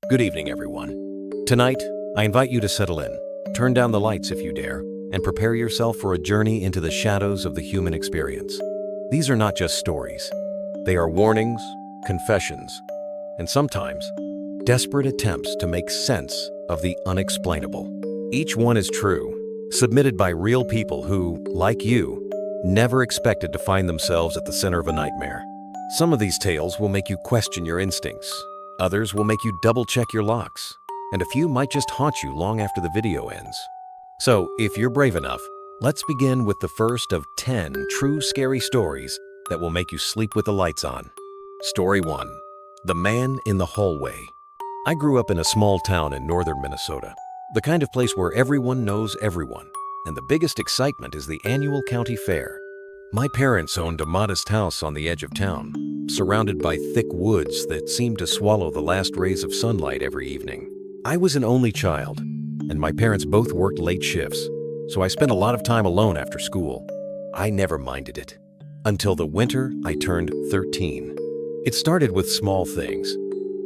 Good evening, everyone. Tonight, I invite you to settle in, turn down the lights if you dare, and prepare yourself for a journey into the shadows of the human experience. These are not just stories. They are warnings, confessions, and sometimes desperate attempts to make sense of the unexplainable. Each one is true, submitted by real people who, like you, never expected to find themselves at the center of a nightmare. Some of these tales will make you question your instincts. Others will make you double-check your locks, and a few might just haunt you long after the video ends. So, if you're brave enough, let's begin with the first of 10 true scary stories that will make you sleep with the lights on. Story 1. The Man in the Hallway. I grew up in a small town in northern Minnesota, the kind of place where everyone knows everyone, and the biggest excitement is the annual county fair. My parents owned a modest house on the edge of town, surrounded by thick woods that seemed to swallow the last rays of sunlight every evening. I was an only child, and my parents both worked late shifts, so I spent a lot of time alone after school. I never minded it, until the winter I turned 13. It started with small things.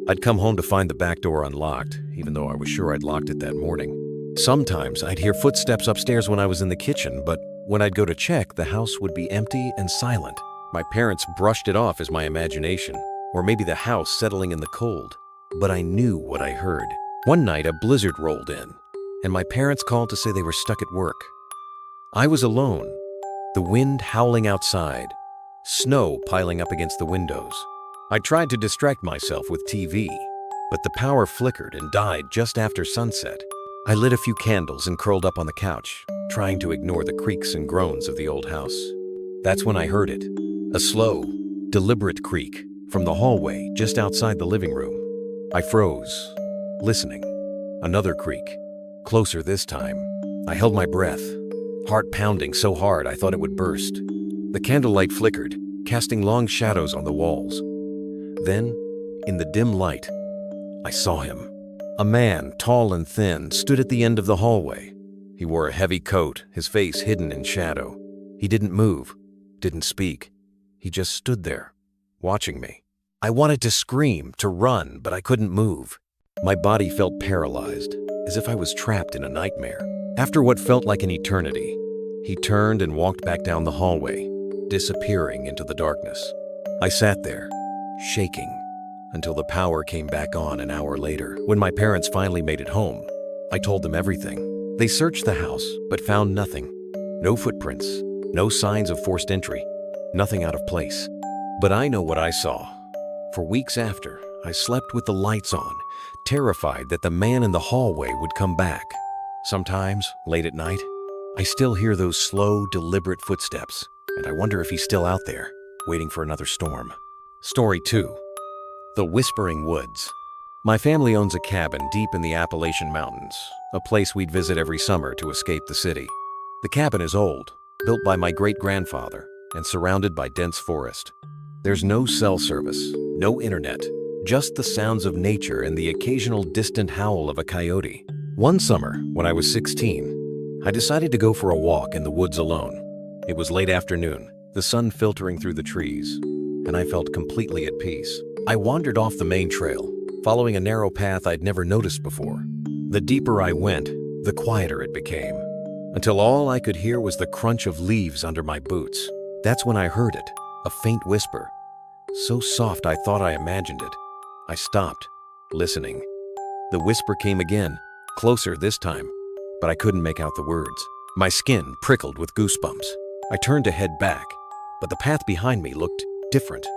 I'd come home to find the back door unlocked, even though I was sure I'd locked it that morning. Sometimes I'd hear footsteps upstairs when I was in the kitchen, but when I'd go to check, the house would be empty and silent. My parents brushed it off as my imagination, or maybe the house settling in the cold. But I knew what I heard. One night, a blizzard rolled in, and my parents called to say they were stuck at work. I was alone, the wind howling outside, snow piling up against the windows. I tried to distract myself with TV, but the power flickered and died just after sunset. I lit a few candles and curled up on the couch, trying to ignore the creaks and groans of the old house. That's when I heard it. A slow, deliberate creak from the hallway just outside the living room. I froze, listening. Another creak, closer this time. I held my breath, heart pounding so hard I thought it would burst. The candlelight flickered, casting long shadows on the walls. Then, in the dim light, I saw him. A man, tall and thin, stood at the end of the hallway. He wore a heavy coat, his face hidden in shadow. He didn't move, didn't speak. He just stood there, watching me. I wanted to scream, to run, but I couldn't move. My body felt paralyzed, as if I was trapped in a nightmare. After what felt like an eternity, he turned and walked back down the hallway, disappearing into the darkness. I sat there, shaking, until the power came back on an hour later. When my parents finally made it home, I told them everything. They searched the house, but found nothing. No footprints, no signs of forced entry. Nothing out of place. But I know what I saw. For weeks after, I slept with the lights on, terrified that the man in the hallway would come back. Sometimes, late at night, I still hear those slow, deliberate footsteps, and I wonder if he's still out there, waiting for another storm. Story 2. The Whispering Woods. My family owns a cabin deep in the Appalachian Mountains, a place we'd visit every summer to escape the city. The cabin is old, built by my great-grandfather, and surrounded by dense forest. There's no cell service, no internet, just the sounds of nature and the occasional distant howl of a coyote. One summer, when I was 16, I decided to go for a walk in the woods alone. It was late afternoon, the sun filtering through the trees, and I felt completely at peace. I wandered off the main trail, following a narrow path I'd never noticed before. The deeper I went, the quieter it became, until all I could hear was the crunch of leaves under my boots. That's when I heard it, a faint whisper. So soft I thought I imagined it. I stopped, listening. The whisper came again, closer this time, but I couldn't make out the words. My skin prickled with goosebumps. I turned to head back, but the path behind me looked different,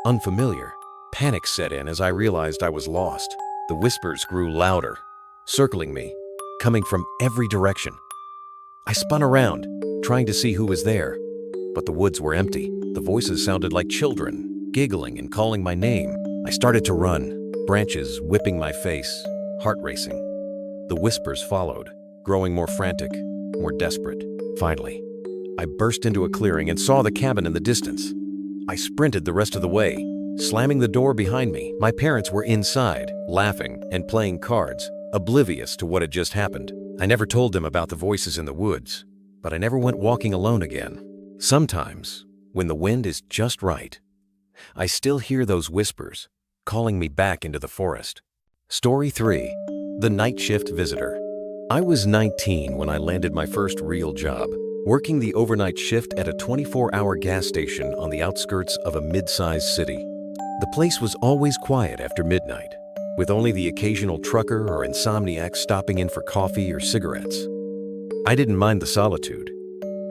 unfamiliar. Panic set in as I realized I was lost. The whispers grew louder, circling me, coming from every direction. I spun around, trying to see who was there. But the woods were empty. The voices sounded like children, giggling and calling my name. I started to run, branches whipping my face, heart racing. The whispers followed, growing more frantic, more desperate. Finally, I burst into a clearing and saw the cabin in the distance. I sprinted the rest of the way, slamming the door behind me. My parents were inside, laughing and playing cards, oblivious to what had just happened. I never told them about the voices in the woods, but I never went walking alone again. Sometimes, when the wind is just right, I still hear those whispers calling me back into the forest. Story 3. The Night Shift Visitor. I was 19 when I landed my first real job, working the overnight shift at a 24-hour gas station on the outskirts of a mid-sized city. The place was always quiet after midnight, with only the occasional trucker or insomniac stopping in for coffee or cigarettes. I didn't mind the solitude.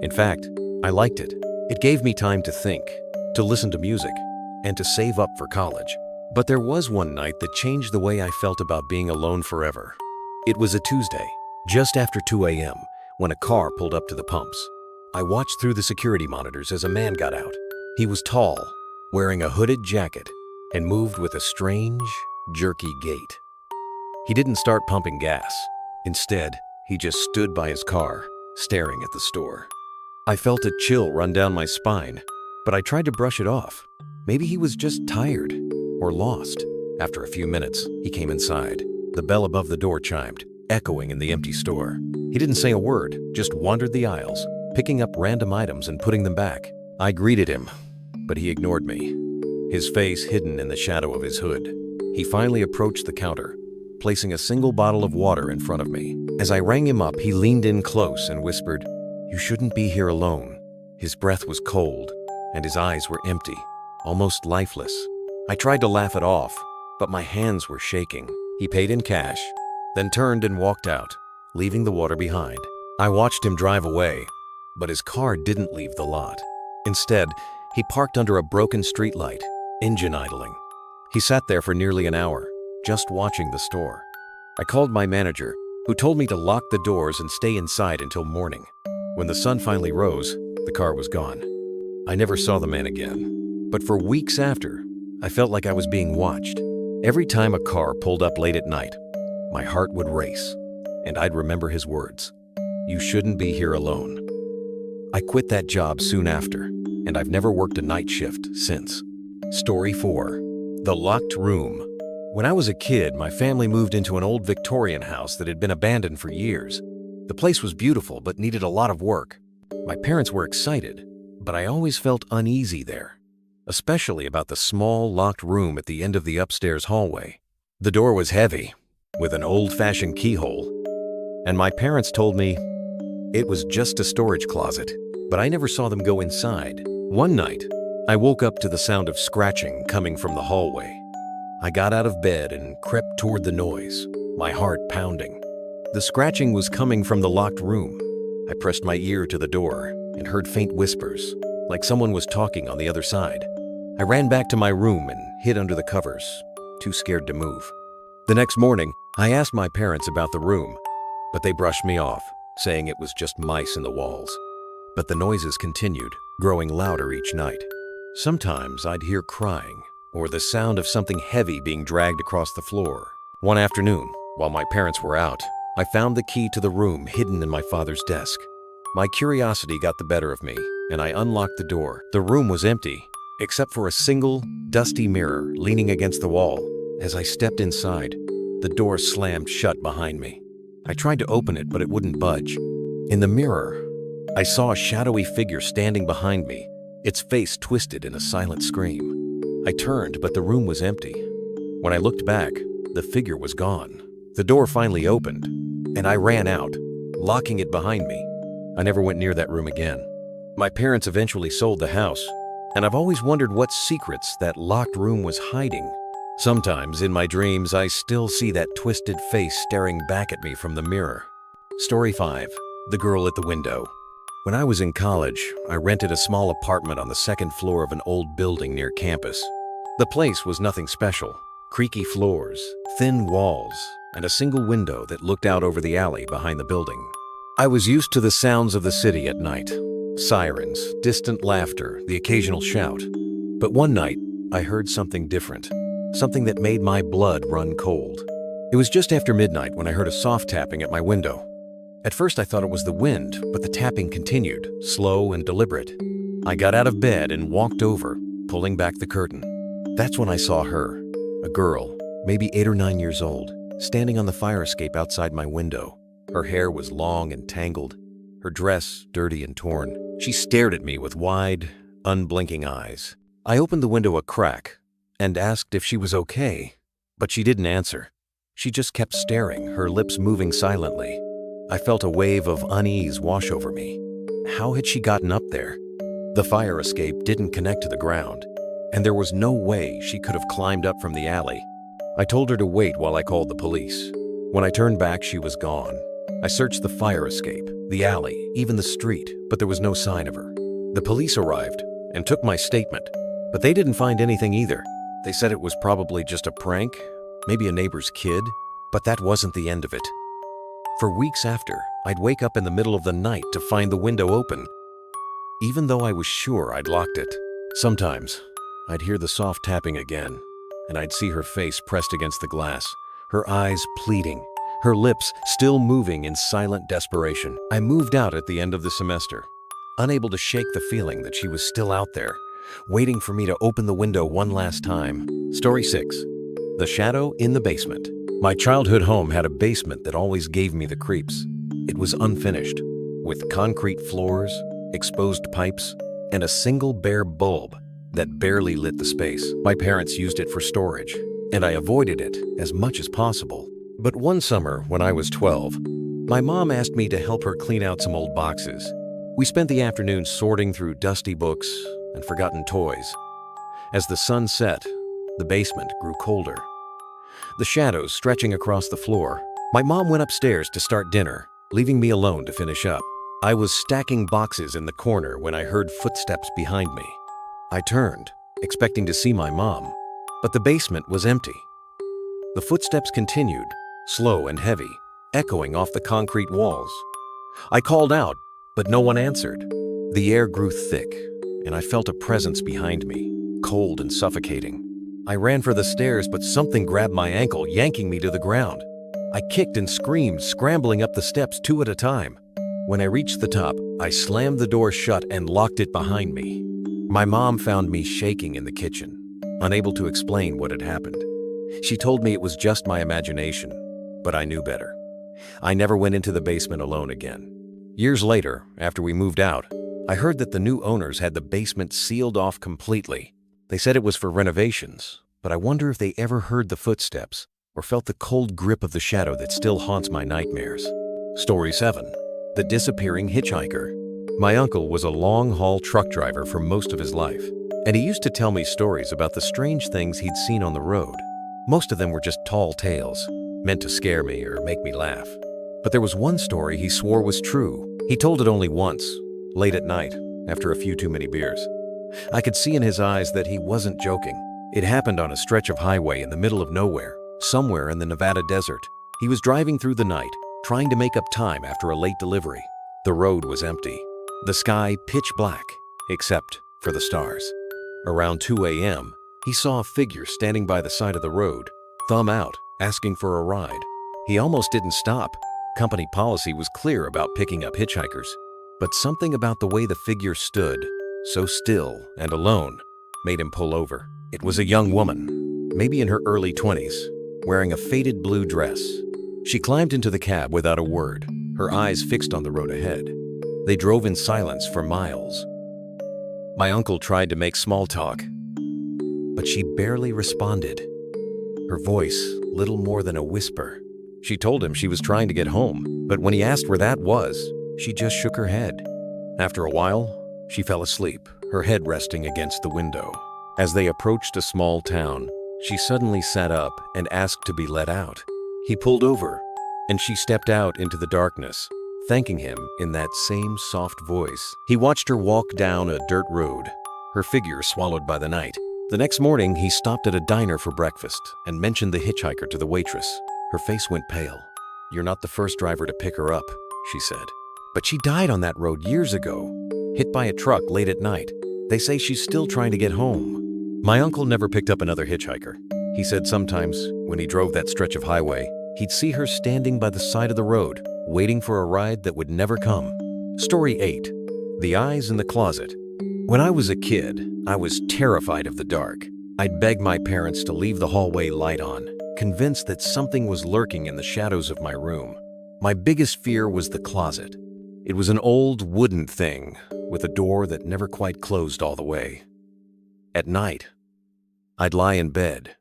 In fact, I liked it. It gave me time to think, to listen to music, and to save up for college. But there was one night that changed the way I felt about being alone forever. It was a Tuesday, just after 2 a.m., when a car pulled up to the pumps. I watched through the security monitors as a man got out. He was tall, wearing a hooded jacket, and moved with a strange, jerky gait. He didn't start pumping gas. Instead, he just stood by his car, staring at the store. I felt a chill run down my spine, but I tried to brush it off. Maybe he was just tired or lost. After a few minutes, he came inside. The bell above the door chimed, echoing in the empty store. He didn't say a word, just wandered the aisles, picking up random items and putting them back. I greeted him, but he ignored me, his face hidden in the shadow of his hood. He finally approached the counter, placing a single bottle of water in front of me. As I rang him up, he leaned in close and whispered, "You shouldn't be here alone." His breath was cold, and his eyes were empty, almost lifeless. I tried to laugh it off, but my hands were shaking. He paid in cash, then turned and walked out, leaving the water behind. I watched him drive away, but his car didn't leave the lot. Instead, he parked under a broken streetlight, engine idling. He sat there for nearly an hour, just watching the store. I called my manager, who told me to lock the doors and stay inside until morning. When the sun finally rose, the car was gone. I never saw the man again, but for weeks after, I felt like I was being watched. Every time a car pulled up late at night, my heart would race, and I'd remember his words, "You shouldn't be here alone." I quit that job soon after, and I've never worked a night shift since. Story 4. The Locked Room. When I was a kid, my family moved into an old Victorian house that had been abandoned for years. The place was beautiful but needed a lot of work. My parents were excited, but I always felt uneasy there, especially about the small, locked room at the end of the upstairs hallway. The door was heavy, with an old-fashioned keyhole, and my parents told me it was just a storage closet, but I never saw them go inside. One night, I woke up to the sound of scratching coming from the hallway. I got out of bed and crept toward the noise, my heart pounding. The scratching was coming from the locked room. I pressed my ear to the door and heard faint whispers, like someone was talking on the other side. I ran back to my room and hid under the covers, too scared to move. The next morning, I asked my parents about the room, but they brushed me off, saying it was just mice in the walls. But the noises continued, growing louder each night. Sometimes I'd hear crying, or the sound of something heavy being dragged across the floor. One afternoon, while my parents were out, I found the key to the room hidden in my father's desk. My curiosity got the better of me, and I unlocked the door. The room was empty, except for a single, dusty mirror leaning against the wall. As I stepped inside, the door slammed shut behind me. I tried to open it, but it wouldn't budge. In the mirror, I saw a shadowy figure standing behind me, its face twisted in a silent scream. I turned, but the room was empty. When I looked back, the figure was gone. The door finally opened, and I ran out, locking it behind me. I never went near that room again. My parents eventually sold the house, and I've always wondered what secrets that locked room was hiding. Sometimes in my dreams, I still see that twisted face staring back at me from the mirror. Story 5. The Girl at the Window. When I was in college, I rented a small apartment on the second floor of an old building near campus. The place was nothing special. Creaky floors, thin walls, and a single window that looked out over the alley behind the building. I was used to the sounds of the city at night. Sirens, distant laughter, the occasional shout. But one night, I heard something different. Something that made my blood run cold. It was just after midnight when I heard a soft tapping at my window. At first I thought it was the wind, but the tapping continued, slow and deliberate. I got out of bed and walked over, pulling back the curtain. That's when I saw her, a girl, maybe 8 or 9 years old, standing on the fire escape outside my window. Her hair was long and tangled, her dress dirty and torn. She stared at me with wide, unblinking eyes. I opened the window a crack and asked if she was okay, but she didn't answer. She just kept staring, her lips moving silently. I felt a wave of unease wash over me. How had she gotten up there? The fire escape didn't connect to the ground, and there was no way she could have climbed up from the alley. I told her to wait while I called the police. When I turned back, she was gone. I searched the fire escape, the alley, even the street, but there was no sign of her. The police arrived and took my statement, but they didn't find anything either. They said it was probably just a prank, maybe a neighbor's kid, but that wasn't the end of it. For weeks after, I'd wake up in the middle of the night to find the window open, even though I was sure I'd locked it. Sometimes, I'd hear the soft tapping again, and I'd see her face pressed against the glass, her eyes pleading, her lips still moving in silent desperation. I moved out at the end of the semester, unable to shake the feeling that she was still out there, waiting for me to open the window one last time. Story 6. The Shadow in the Basement. My childhood home had a basement that always gave me the creeps. It was unfinished, with concrete floors, exposed pipes, and a single bare bulb that barely lit the space. My parents used it for storage, and I avoided it as much as possible. But one summer, when I was 12, my mom asked me to help her clean out some old boxes. We spent the afternoon sorting through dusty books and forgotten toys. As the sun set, the basement grew colder, the shadows stretching across the floor. My mom went upstairs to start dinner, leaving me alone to finish up. I was stacking boxes in the corner when I heard footsteps behind me. I turned, expecting to see my mom, but the basement was empty. The footsteps continued, slow and heavy, echoing off the concrete walls. I called out, but no one answered. The air grew thick, and I felt a presence behind me, cold and suffocating. I ran for the stairs, but something grabbed my ankle, yanking me to the ground. I kicked and screamed, scrambling up the steps 2 at a time. When I reached the top, I slammed the door shut and locked it behind me. My mom found me shaking in the kitchen, unable to explain what had happened. She told me it was just my imagination, but I knew better. I never went into the basement alone again. Years later, after we moved out, I heard that the new owners had the basement sealed off completely. They said it was for renovations, but I wonder if they ever heard the footsteps or felt the cold grip of the shadow that still haunts my nightmares. Story 7. The Disappearing Hitchhiker. My uncle was a long-haul truck driver for most of his life, and he used to tell me stories about the strange things he'd seen on the road. Most of them were just tall tales, meant to scare me or make me laugh. But there was one story he swore was true. He told it only once, late at night, after a few too many beers. I could see in his eyes that he wasn't joking. It happened on a stretch of highway in the middle of nowhere, somewhere in the Nevada desert. He was driving through the night, trying to make up time after a late delivery. The road was empty, the sky pitch black, except for the stars. Around 2 a.m., he saw a figure standing by the side of the road, thumb out, asking for a ride. He almost didn't stop. Company policy was clear about picking up hitchhikers, but something about the way the figure stood, so still and alone, made him pull over. It was a young woman, maybe in her early 20s, wearing a faded blue dress. She climbed into the cab without a word, her eyes fixed on the road ahead. They drove in silence for miles. My uncle tried to make small talk, but she barely responded. Her voice, little more than a whisper. She told him she was trying to get home, but when he asked where that was, she just shook her head. After a while, she fell asleep, her head resting against the window. As they approached a small town, she suddenly sat up and asked to be let out. He pulled over, and she stepped out into the darkness, thanking him in that same soft voice. He watched her walk down a dirt road, her figure swallowed by the night. The next morning, he stopped at a diner for breakfast and mentioned the hitchhiker to the waitress. Her face went pale. "You're not the first driver to pick her up," she said. "But she died on that road years ago, hit by a truck late at night. They say she's still trying to get home." My uncle never picked up another hitchhiker. He said sometimes, when he drove that stretch of highway, he'd see her standing by the side of the road, waiting for a ride that would never come. Story 8. The Eyes in the Closet. When I was a kid, I was terrified of the dark. I'd beg my parents to leave the hallway light on, convinced that something was lurking in the shadows of my room. My biggest fear was the closet. It was an old wooden thing with a door that never quite closed all the way. At night, I'd lie in bed,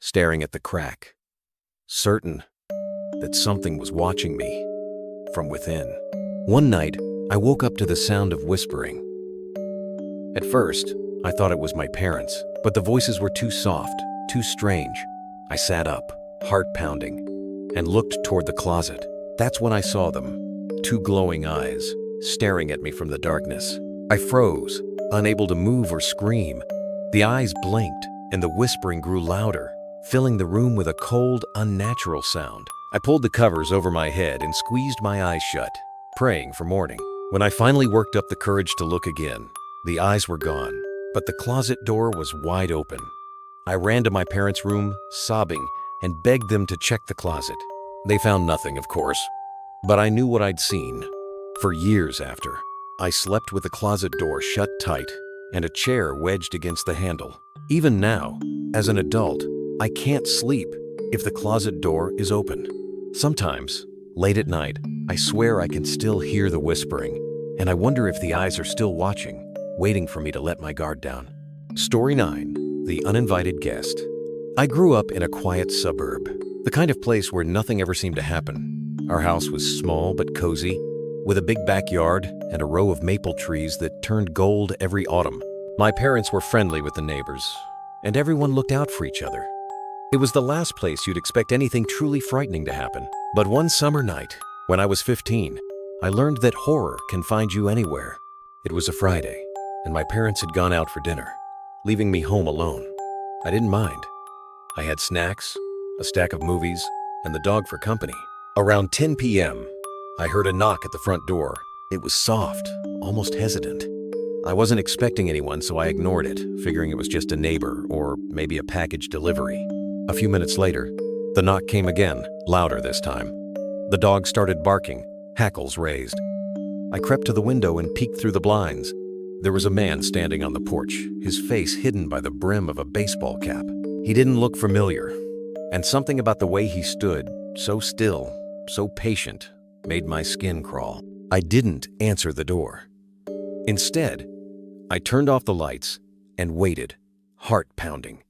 staring at the crack, certain that something was watching me from within. One night, I woke up to the sound of whispering. At first, I thought it was my parents, but the voices were too soft, too strange. I sat up, heart pounding, and looked toward the closet. That's when I saw them, two glowing eyes, staring at me from the darkness. I froze, unable to move or scream. The eyes blinked, and the whispering grew louder, filling the room with a cold, unnatural sound. I pulled the covers over my head and squeezed my eyes shut, praying for morning. When I finally worked up the courage to look again, the eyes were gone, but the closet door was wide open. I ran to my parents' room, sobbing, and begged them to check the closet. They found nothing, of course, but I knew what I'd seen. For years after, I slept with the closet door shut tight and a chair wedged against the handle. Even now, as an adult, I can't sleep if the closet door is open. Sometimes, late at night, I swear I can still hear the whispering, and I wonder if the eyes are still watching, waiting for me to let my guard down. Story 9. The Uninvited Guest. I grew up in a quiet suburb, the kind of place where nothing ever seemed to happen. Our house was small but cozy, with a big backyard and a row of maple trees that turned gold every autumn. My parents were friendly with the neighbors, and everyone looked out for each other. It was the last place you'd expect anything truly frightening to happen. But one summer night, when I was 15, I learned that horror can find you anywhere. It was a Friday, and my parents had gone out for dinner, leaving me home alone. I didn't mind. I had snacks, a stack of movies, and the dog for company. Around 10 p.m., I heard a knock at the front door. It was soft, almost hesitant. I wasn't expecting anyone, so I ignored it, figuring it was just a neighbor or maybe a package delivery. A few minutes later, the knock came again, louder this time. The dog started barking, hackles raised. I crept to the window and peeked through the blinds. There was a man standing on the porch, his face hidden by the brim of a baseball cap. He didn't look familiar, and something about the way he stood, so still, so patient, made my skin crawl. I didn't answer the door. Instead, I turned off the lights and waited, heart pounding.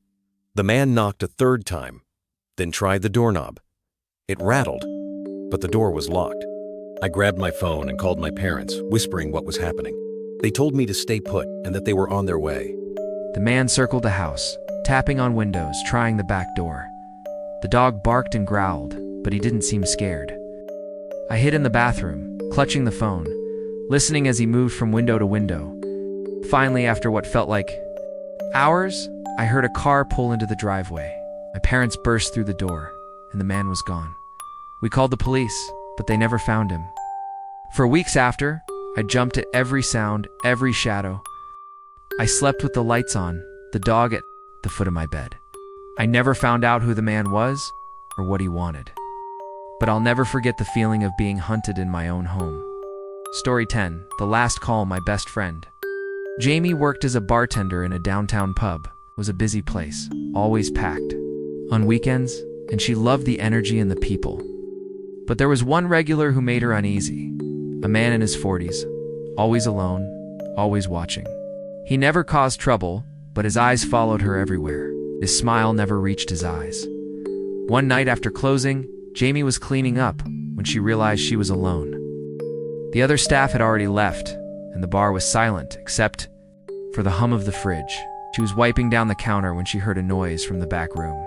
The man knocked a third time, then tried the doorknob. It rattled, but the door was locked. I grabbed my phone and called my parents, whispering what was happening. They told me to stay put and that they were on their way. The man circled the house, tapping on windows, trying the back door. The dog barked and growled, but he didn't seem scared. I hid in the bathroom, clutching the phone, listening as he moved from window to window. Finally, after what felt like hours, I heard a car pull into the driveway. My parents burst through the door, and the man was gone. We called the police, but they never found him. For weeks after, I jumped at every sound, every shadow. I slept with the lights on, the dog at the foot of my bed. I never found out who the man was or what he wanted. But I'll never forget the feeling of being hunted in my own home. Story 10. The Last Call, My Best Friend. Jamie worked as a bartender in a downtown pub. It was a busy place, always packed on weekends, and she loved the energy and the people. But there was one regular who made her uneasy. A man in his 40s, always alone, always watching. He never caused trouble, but his eyes followed her everywhere. His smile never reached his eyes. One night after closing, Jamie was cleaning up when she realized she was alone. The other staff had already left, and the bar was silent except for the hum of the fridge. She was wiping down the counter when she heard a noise from the back room.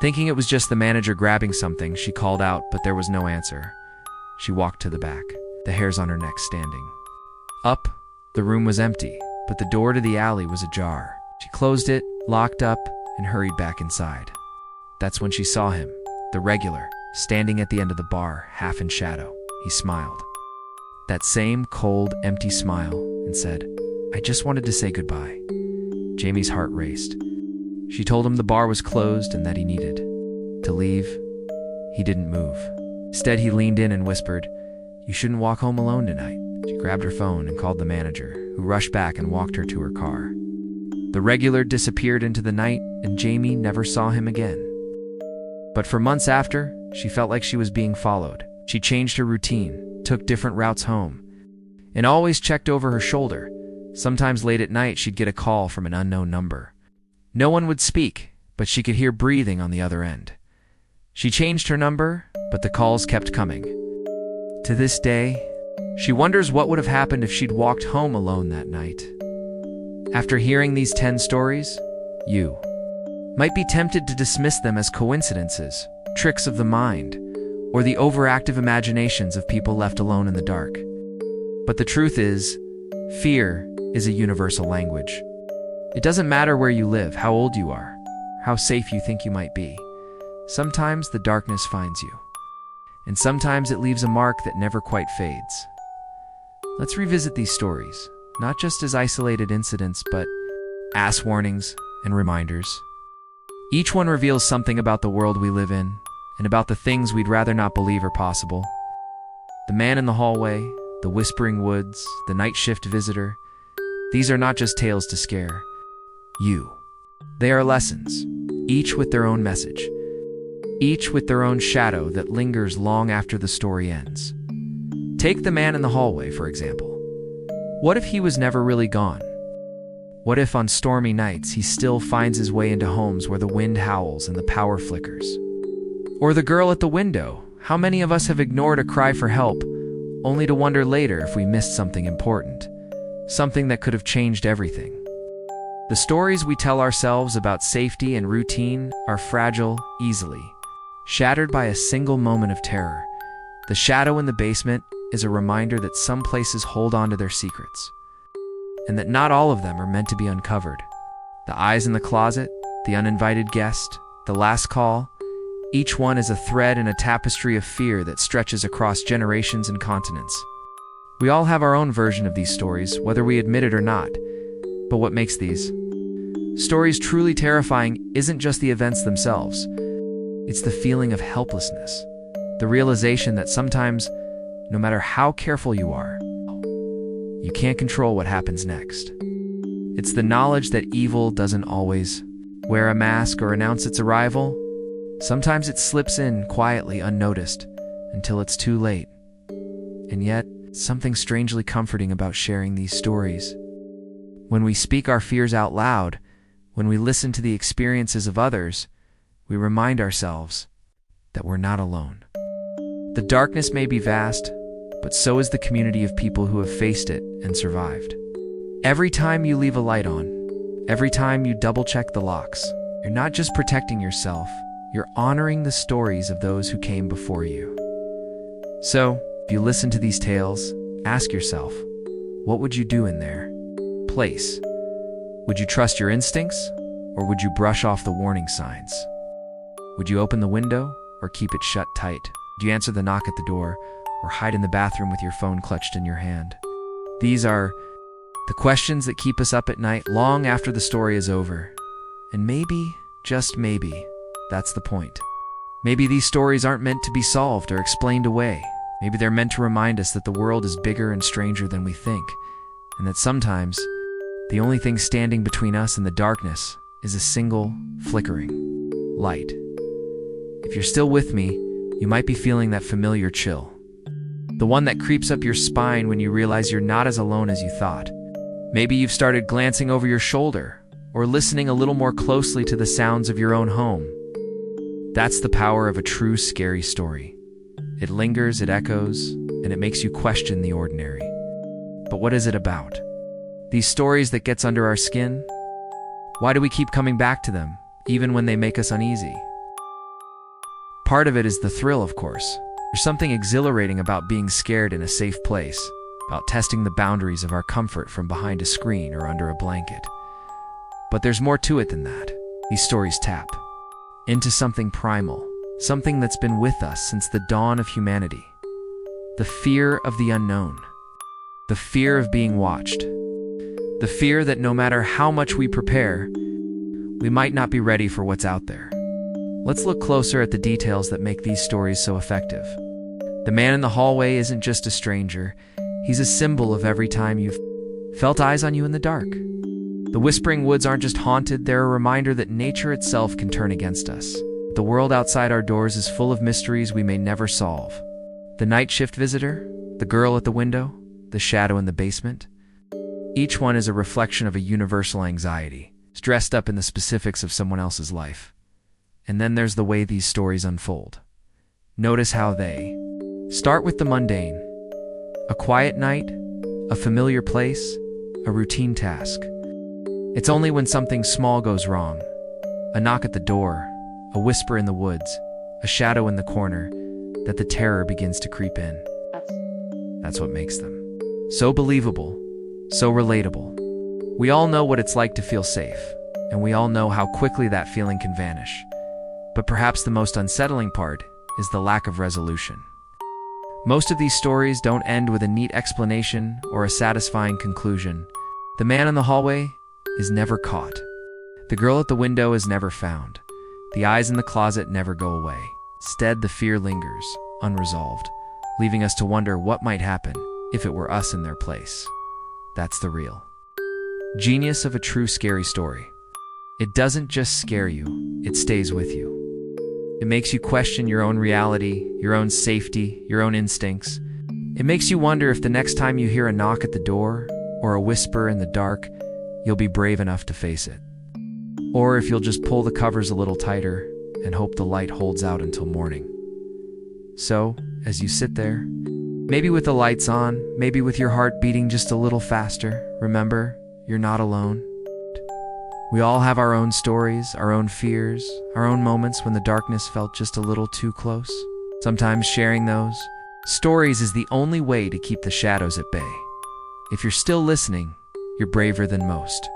Thinking it was just the manager grabbing something, she called out, but there was no answer. She walked to the back, the hairs on her neck standing. Up, the room was empty, but the door to the alley was ajar. She closed it, locked up, and hurried back inside. That's when she saw him, the regular, standing at the end of the bar, half in shadow. He smiled. That same cold, empty smile, and said, "I just wanted to say goodbye." Jamie's heart raced. She told him the bar was closed and that he needed to leave. He didn't move. Instead, he leaned in and whispered, "You shouldn't walk home alone tonight." She grabbed her phone and called the manager, who rushed back and walked her to her car. The regular disappeared into the night, and Jamie never saw him again. But for months after, she felt like she was being followed. She changed her routine, took different routes home, and always checked over her shoulder. Sometimes late at night, she'd get a call from an unknown number. No one would speak, but she could hear breathing on the other end. She changed her number, but the calls kept coming. To this day, she wonders what would have happened if she'd walked home alone that night. After hearing these 10 stories, you might be tempted to dismiss them as coincidences, tricks of the mind, or the overactive imaginations of people left alone in the dark. But the truth is, fear is a universal language. It doesn't matter where you live, how old you are, how safe you think you might be. Sometimes the darkness finds you, and sometimes it leaves a mark that never quite fades. Let's revisit these stories, not just as isolated incidents, but as warnings and reminders. Each one reveals something about the world we live in, and about the things we'd rather not believe are possible. The man in the hallway, the whispering woods, the night shift visitor, these are not just tales to scare you. They are lessons, each with their own message, each with their own shadow that lingers long after the story ends. Take the man in the hallway, for example. What if he was never really gone? What if on stormy nights he still finds his way into homes where the wind howls and the power flickers? Or the girl at the window. How many of us have ignored a cry for help, only to wonder later if we missed something important, something that could have changed everything? The stories we tell ourselves about safety and routine are fragile, easily shattered by a single moment of terror. The shadow in the basement is a reminder that some places hold on to their secrets, and that not all of them are meant to be uncovered. The eyes in the closet, the uninvited guest, the last call, each one is a thread in a tapestry of fear that stretches across generations and continents. We all have our own version of these stories, whether we admit it or not. But what makes these stories truly terrifying isn't just the events themselves. It's the feeling of helplessness, the realization that sometimes, no matter how careful you are, you can't control what happens next. It's the knowledge that evil doesn't always wear a mask or announce its arrival. Sometimes it slips in quietly, unnoticed, until it's too late. And yet, something strangely comforting about sharing these stories. When we speak our fears out loud, when we listen to the experiences of others, we remind ourselves that we're not alone. The darkness may be vast, but so is the community of people who have faced it and survived. Every time you leave a light on, every time you double-check the locks, you're not just protecting yourself, you're honoring the stories of those who came before you. So, if you listen to these tales, ask yourself, what would you do in their place? Would you trust your instincts, or would you brush off the warning signs? Would you open the window, or keep it shut tight? Would you answer the knock at the door, or hide in the bathroom with your phone clutched in your hand? These are the questions that keep us up at night long after the story is over. And maybe, just maybe, that's the point. Maybe these stories aren't meant to be solved or explained away. Maybe they're meant to remind us that the world is bigger and stranger than we think, and that sometimes the only thing standing between us and the darkness is a single, flickering light. If you're still with me, you might be feeling that familiar chill. The one that creeps up your spine when you realize you're not as alone as you thought. Maybe you've started glancing over your shoulder, or listening a little more closely to the sounds of your own home. That's the power of a true scary story. It lingers, it echoes, and it makes you question the ordinary. But what is it about? These stories that gets under our skin? Why do we keep coming back to them, even when they make us uneasy? Part of it is the thrill, of course. There's something exhilarating about being scared in a safe place, about testing the boundaries of our comfort from behind a screen or under a blanket. But there's more to it than that. These stories tap into something primal, something that's been with us since the dawn of humanity. The fear of the unknown. The fear of being watched. The fear that no matter how much we prepare, we might not be ready for what's out there. Let's look closer at the details that make these stories so effective. The man in the hallway isn't just a stranger. He's a symbol of every time you've felt eyes on you in the dark. The whispering woods aren't just haunted, they're a reminder that nature itself can turn against us. The world outside our doors is full of mysteries we may never solve. The night shift visitor, the girl at the window, the shadow in the basement. Each one is a reflection of a universal anxiety, dressed up in the specifics of someone else's life. And then there's the way these stories unfold. Notice how they start with the mundane. A quiet night, a familiar place, a routine task. It's only when something small goes wrong, a knock at the door, a whisper in the woods, a shadow in the corner, that the terror begins to creep in. That's what makes them so believable, so relatable. We all know what it's like to feel safe, and we all know how quickly that feeling can vanish. But perhaps the most unsettling part is the lack of resolution. Most of these stories don't end with a neat explanation or a satisfying conclusion. The man in the hallway is never caught. The girl at the window is never found. The eyes in the closet never go away. Instead, the fear lingers, unresolved, leaving us to wonder what might happen if it were us in their place. That's the real genius of a true scary story. It doesn't just scare you, it stays with you. It makes you question your own reality, your own safety, your own instincts. It makes you wonder if the next time you hear a knock at the door or a whisper in the dark, you'll be brave enough to face it. Or if you'll just pull the covers a little tighter and hope the light holds out until morning. So, as you sit there, maybe with the lights on, maybe with your heart beating just a little faster, remember, you're not alone. We all have our own stories, our own fears, our own moments when the darkness felt just a little too close. Sometimes sharing those stories is the only way to keep the shadows at bay. If you're still listening, you're braver than most.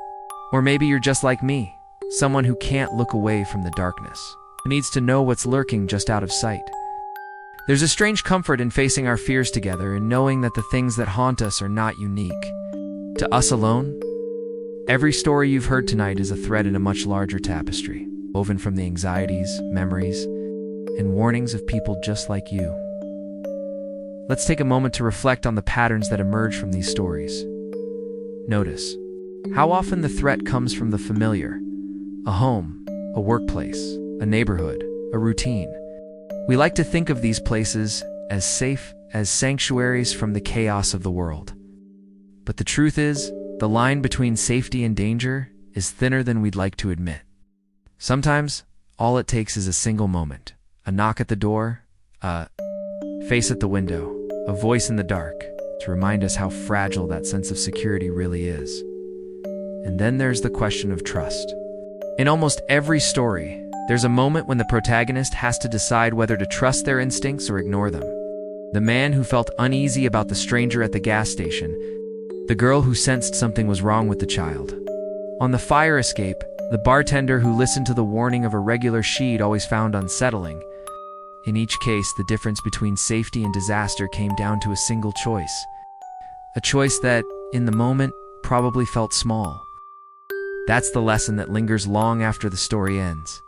Or maybe you're just like me, someone who can't look away from the darkness, who needs to know what's lurking just out of sight. There's a strange comfort in facing our fears together and knowing that the things that haunt us are not unique to us alone. Every story you've heard tonight is a thread in a much larger tapestry, woven from the anxieties, memories, and warnings of people just like you. Let's take a moment to reflect on the patterns that emerge from these stories. Notice how often the threat comes from the familiar, a home, a workplace, a neighborhood, a routine. We like to think of these places as safe, as sanctuaries from the chaos of the world. But the truth is, the line between safety and danger is thinner than we'd like to admit. Sometimes, all it takes is a single moment, a knock at the door, a face at the window, a voice in the dark, to remind us how fragile that sense of security really is. And then there's the question of trust. In almost every story, there's a moment when the protagonist has to decide whether to trust their instincts or ignore them. The man who felt uneasy about the stranger at the gas station, the girl who sensed something was wrong with the child. On the fire escape, the bartender who listened to the warning of a regular she'd always found unsettling. In each case, the difference between safety and disaster came down to a single choice. A choice that, in the moment, probably felt small. That's the lesson that lingers long after the story ends.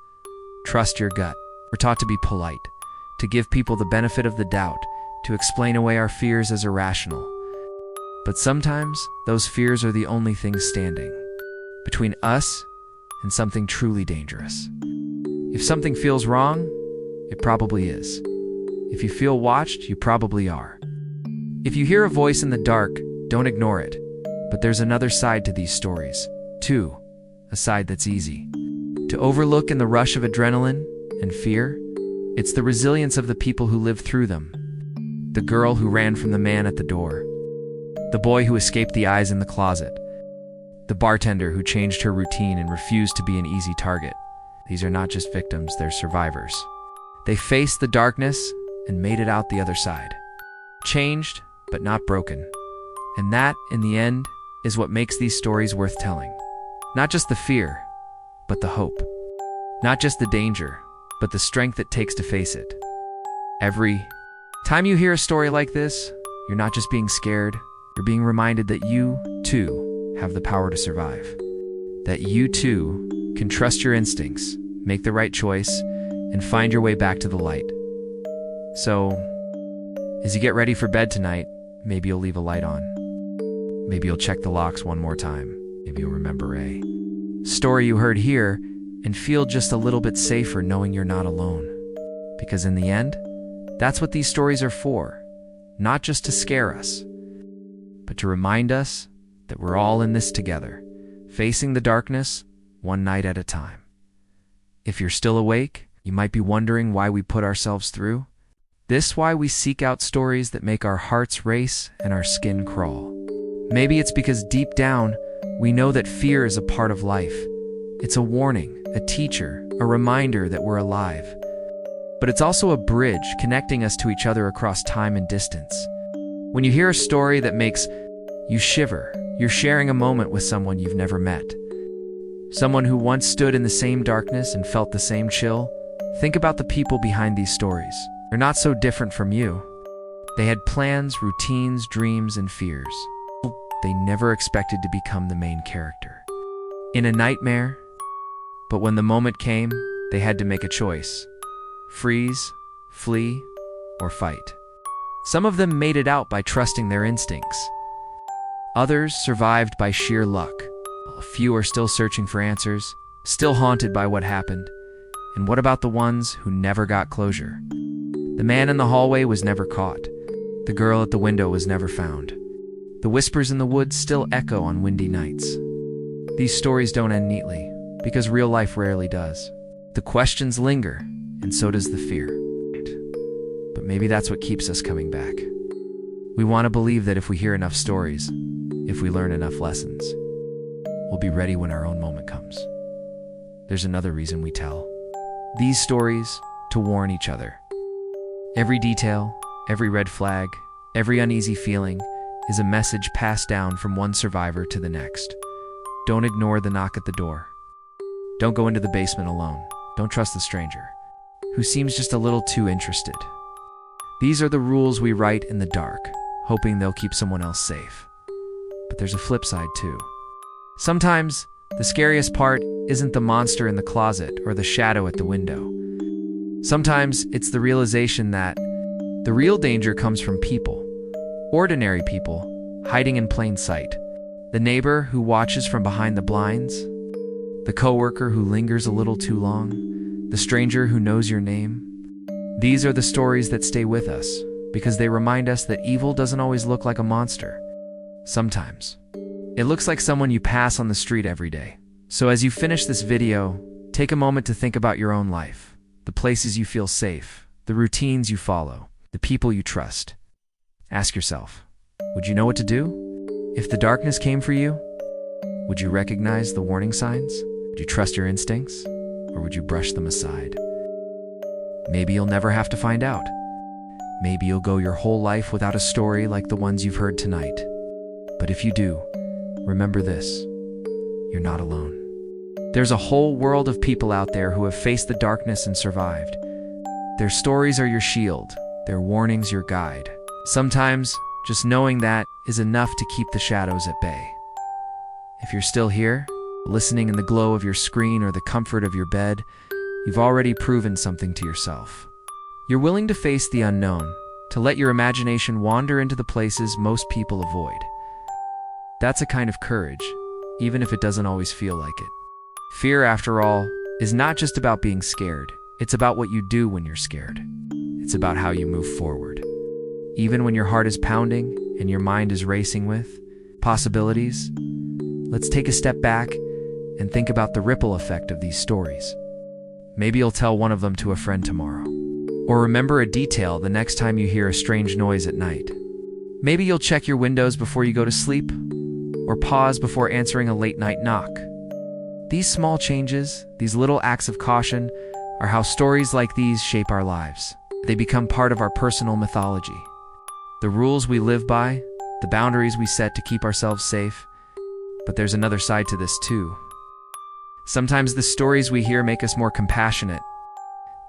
Trust your gut. We're taught to be polite, to give people the benefit of the doubt, to explain away our fears as irrational. But sometimes, those fears are the only things standing between us and something truly dangerous. If something feels wrong, it probably is. If you feel watched, you probably are. If you hear a voice in the dark, don't ignore it. But there's another side to these stories, too. A side that's easy to overlook in the rush of adrenaline and fear. It's the resilience of the people who lived through them. The girl who ran from the man at the door. The boy who escaped the eyes in the closet. The bartender who changed her routine and refused to be an easy target. These are not just victims, they're survivors. They faced the darkness and made it out the other side. Changed, but not broken. And that, in the end, is what makes these stories worth telling. Not just the fear, but the hope. Not just the danger, but the strength it takes to face it. Every time you hear a story like this, you're not just being scared, you're being reminded that you, too, have the power to survive. That you, too, can trust your instincts, make the right choice, and find your way back to the light. So, as you get ready for bed tonight, maybe you'll leave a light on. Maybe you'll check the locks one more time. Maybe you'll remember a story you heard here and feel just a little bit safer knowing you're not alone. Because in the end, that's what these stories are for. Not just to scare us, but to remind us that we're all in this together, facing the darkness one night at a time. If you're still awake, You might be wondering why we put ourselves through. This why we seek out stories that make our hearts race and our skin crawl. Maybe it's because deep down, we know that fear is a part of life. It's a warning, a teacher, a reminder that we're alive. But it's also a bridge connecting us to each other across time and distance. When you hear a story that makes you shiver, you're sharing a moment with someone you've never met. Someone who once stood in the same darkness and felt the same chill. Think about the people behind these stories. They're not so different from you. They had plans, routines, dreams, and fears. They never expected to become the main character in a nightmare. But when the moment came, they had to make a choice. Freeze, flee, or fight. Some of them made it out by trusting their instincts. Others survived by sheer luck. A few are still searching for answers, still haunted by what happened. And what about the ones who never got closure? The man in the hallway was never caught. The girl at the window was never found. The whispers in the woods still echo on windy nights. These stories don't end neatly, because real life rarely does. The questions linger, and so does the fear. But maybe that's what keeps us coming back. We want to believe that if we hear enough stories, if we learn enough lessons, we'll be ready when our own moment comes. There's another reason we tell these stories: to warn each other. Every detail, every red flag, every uneasy feeling is a message passed down from one survivor to the next. Don't ignore the knock at the door. Don't go into the basement alone. Don't trust the stranger, who seems just a little too interested. These are the rules we write in the dark, hoping they'll keep someone else safe. But there's a flip side too. Sometimes, the scariest part isn't the monster in the closet or the shadow at the window. Sometimes it's the realization that the real danger comes from people, ordinary people, hiding in plain sight. The neighbor who watches from behind the blinds, the coworker who lingers a little too long, the stranger who knows your name. These are the stories that stay with us because they remind us that evil doesn't always look like a monster. Sometimes it looks like someone you pass on the street every day. So as you finish this video, take a moment to think about your own life, the places you feel safe, the routines you follow, the people you trust. Ask yourself, would you know what to do? If the darkness came for you, would you recognize the warning signs? Would you trust your instincts, or would you brush them aside? Maybe you'll never have to find out. Maybe you'll go your whole life without a story like the ones you've heard tonight. But if you do, remember this: you're not alone. There's a whole world of people out there who have faced the darkness and survived. Their stories are your shield, their warnings your guide. Sometimes, just knowing that is enough to keep the shadows at bay. If you're still here, listening in the glow of your screen or the comfort of your bed, you've already proven something to yourself. You're willing to face the unknown, to let your imagination wander into the places most people avoid. That's a kind of courage, even if it doesn't always feel like it. Fear, after all, is not just about being scared. It's about what you do when you're scared. It's about how you move forward. Even when your heart is pounding and your mind is racing with possibilities, let's take a step back and think about the ripple effect of these stories. Maybe you'll tell one of them to a friend tomorrow. Or remember a detail the next time you hear a strange noise at night. Maybe you'll check your windows before you go to sleep, or pause before answering a late-night knock. These small changes, these little acts of caution, are how stories like these shape our lives. They become part of our personal mythology. The rules we live by, the boundaries we set to keep ourselves safe. But there's another side to this too. Sometimes the stories we hear make us more compassionate.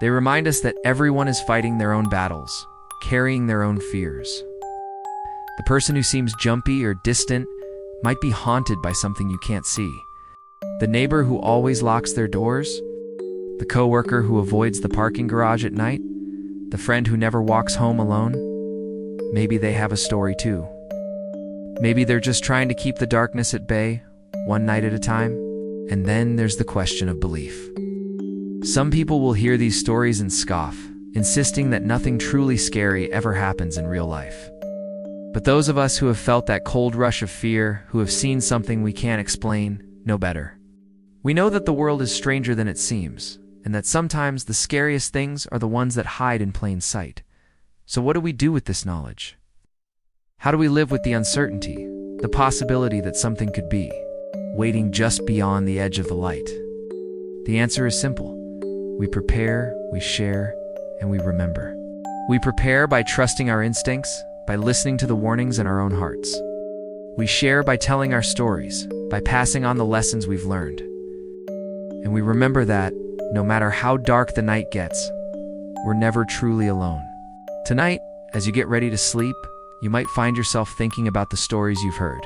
They remind us that everyone is fighting their own battles, carrying their own fears. The person who seems jumpy or distant might be haunted by something you can't see. The neighbor who always locks their doors, the coworker who avoids the parking garage at night, the friend who never walks home alone. Maybe they have a story too. Maybe they're just trying to keep the darkness at bay, one night at a time. And then there's the question of belief. Some people will hear these stories and scoff, insisting that nothing truly scary ever happens in real life. But those of us who have felt that cold rush of fear, who have seen something we can't explain, know better. We know that the world is stranger than it seems, and that sometimes the scariest things are the ones that hide in plain sight. So what do we do with this knowledge? How do we live with the uncertainty, the possibility that something could be waiting just beyond the edge of the light? The answer is simple. We prepare, we share, and we remember. We prepare by trusting our instincts, by listening to the warnings in our own hearts. We share by telling our stories, by passing on the lessons we've learned. And we remember that, no matter how dark the night gets, we're never truly alone. Tonight, as you get ready to sleep, you might find yourself thinking about the stories you've heard.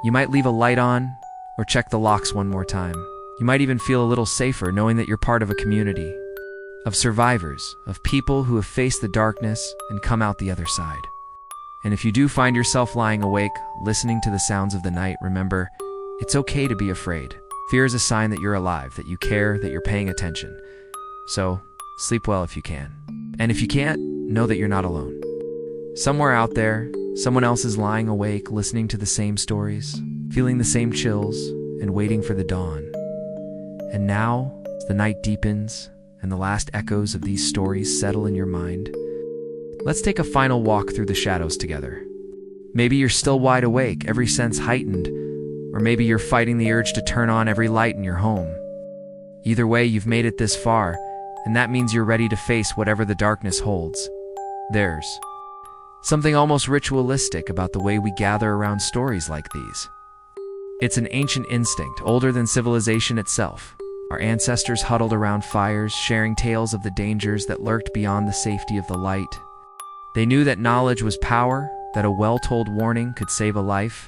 You might leave a light on, or check the locks one more time. You might even feel a little safer knowing that you're part of a community of survivors, of people who have faced the darkness and come out the other side. And if you do find yourself lying awake, listening to the sounds of the night, remember, it's okay to be afraid. Fear is a sign that you're alive, that you care, that you're paying attention. So, sleep well if you can. And if you can't, know that you're not alone. Somewhere out there, someone else is lying awake, listening to the same stories, feeling the same chills, and waiting for the dawn. And now, as the night deepens, and the last echoes of these stories settle in your mind, let's take a final walk through the shadows together. Maybe you're still wide awake, every sense heightened, or maybe you're fighting the urge to turn on every light in your home. Either way, you've made it this far, and that means you're ready to face whatever the darkness holds. There's something almost ritualistic about the way we gather around stories like these. It's an ancient instinct, older than civilization itself. Our ancestors huddled around fires, sharing tales of the dangers that lurked beyond the safety of the light. They knew that knowledge was power, that a well-told warning could save a life.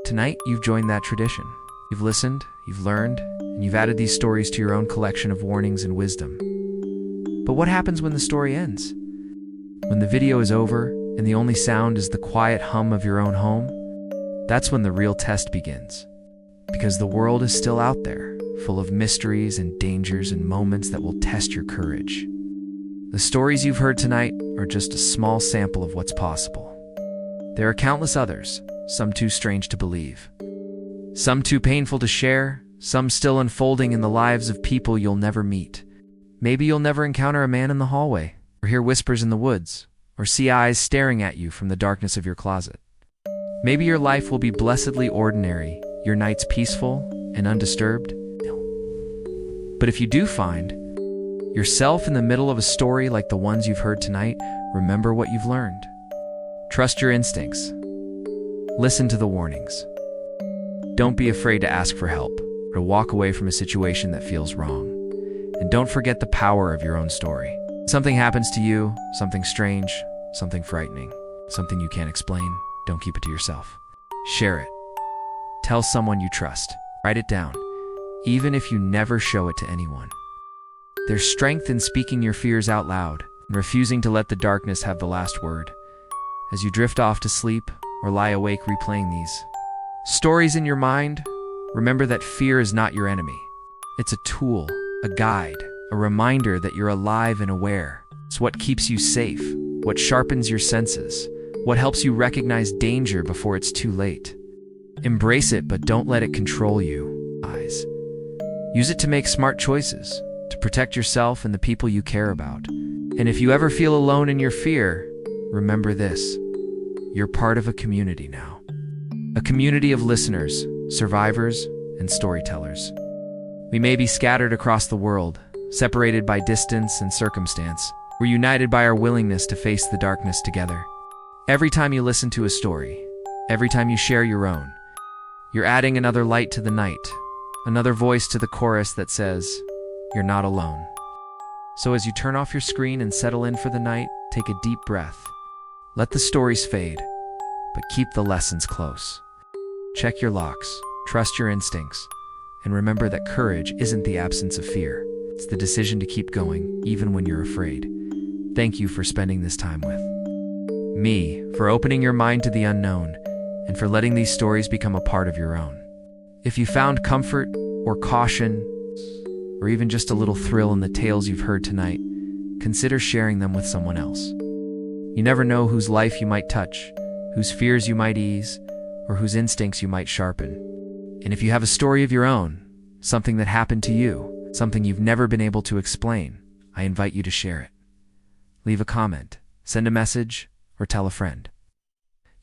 Tonight, you've joined that tradition. You've listened, you've learned, and you've added these stories to your own collection of warnings and wisdom. But what happens when the story ends? When the video is over, and the only sound is the quiet hum of your own home? That's when the real test begins. Because the world is still out there, full of mysteries and dangers and moments that will test your courage. The stories you've heard tonight are just a small sample of what's possible. There are countless others, some too strange to believe, some too painful to share, some still unfolding in the lives of people you'll never meet. Maybe you'll never encounter a man in the hallway, or hear whispers in the woods, or see eyes staring at you from the darkness of your closet. Maybe your life will be blessedly ordinary, your nights peaceful and undisturbed. But if you do find yourself in the middle of a story like the ones you've heard tonight, remember what you've learned. Trust your instincts. Listen to the warnings. Don't be afraid to ask for help or to walk away from a situation that feels wrong. And don't forget the power of your own story. Something happens to you, something strange, something frightening, something you can't explain. Don't keep it to yourself. Share it. Tell someone you trust. Write it down, even if you never show it to anyone. There's strength in speaking your fears out loud and refusing to let the darkness have the last word. As you drift off to sleep or lie awake replaying these stories in your mind, remember that fear is not your enemy. It's a tool, a guide, a reminder that you're alive and aware. It's what keeps you safe, what sharpens your senses, what helps you recognize danger before it's too late. Embrace it, but don't let it control you. Use it to make smart choices, to protect yourself and the people you care about. And if you ever feel alone in your fear, remember this: you're part of a community now. A community of listeners, survivors, and storytellers. We may be scattered across the world, separated by distance and circumstance. We're united by our willingness to face the darkness together. Every time you listen to a story, every time you share your own, you're adding another light to the night, another voice to the chorus that says, you're not alone. So as you turn off your screen and settle in for the night, take a deep breath. Let the stories fade, but keep the lessons close. Check your locks, trust your instincts, and remember that courage isn't the absence of fear. It's the decision to keep going, even when you're afraid. Thank you for spending this time with me, for opening your mind to the unknown, and for letting these stories become a part of your own. If you found comfort or caution, or even just a little thrill in the tales you've heard tonight, consider sharing them with someone else. You never know whose life you might touch, whose fears you might ease, or whose instincts you might sharpen. And if you have a story of your own, something that happened to you, something you've never been able to explain, I invite you to share it. Leave a comment, send a message, or tell a friend.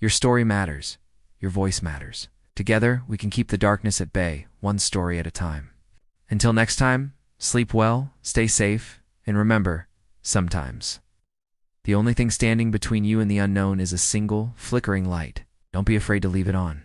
Your story matters. Your voice matters. Together, we can keep the darkness at bay, one story at a time. Until next time, sleep well, stay safe, and remember, sometimes the only thing standing between you and the unknown is a single, flickering light. Don't be afraid to leave it on.